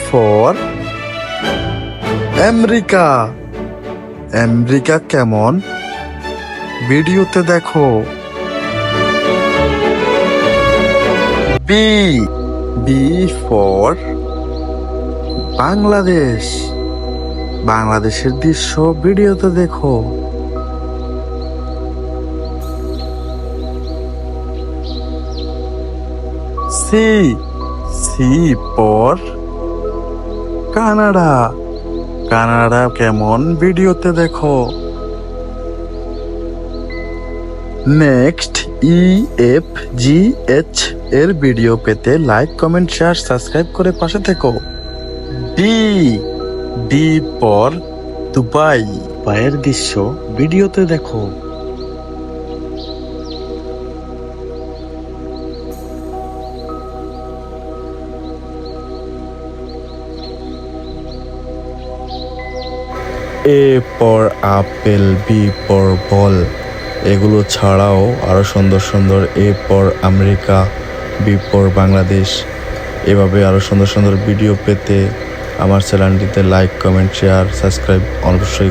For America. America কেমন ভিডিওতে দেখো। B B for Bangladesh. বাংলাদেশের দৃশ্য ভিডিওতে দেখো। C C for Canada. Canada কেমন ভিডিওতে দেখো। নেক্সট EFGH এর ভিডিও পেতে লাইক, কমেন্ট, শেয়ার, সাবস্ক্রাইব করে পাশে থেকো। D D for Dubai. দুবাইয়ের দৃশ্য ভিডিওতে দেখো। A for apple, B for ball. এগুলো ছাড়াও আরো সুন্দর সুন্দর A for America, B for Bangladesh, এভাবে আরো সুন্দর সুন্দর ভিডিও পেতে আমার চ্যানেলটিতে লাইক, কমেন্ট, শেয়ার, সাবস্ক্রাইব অবশ্যই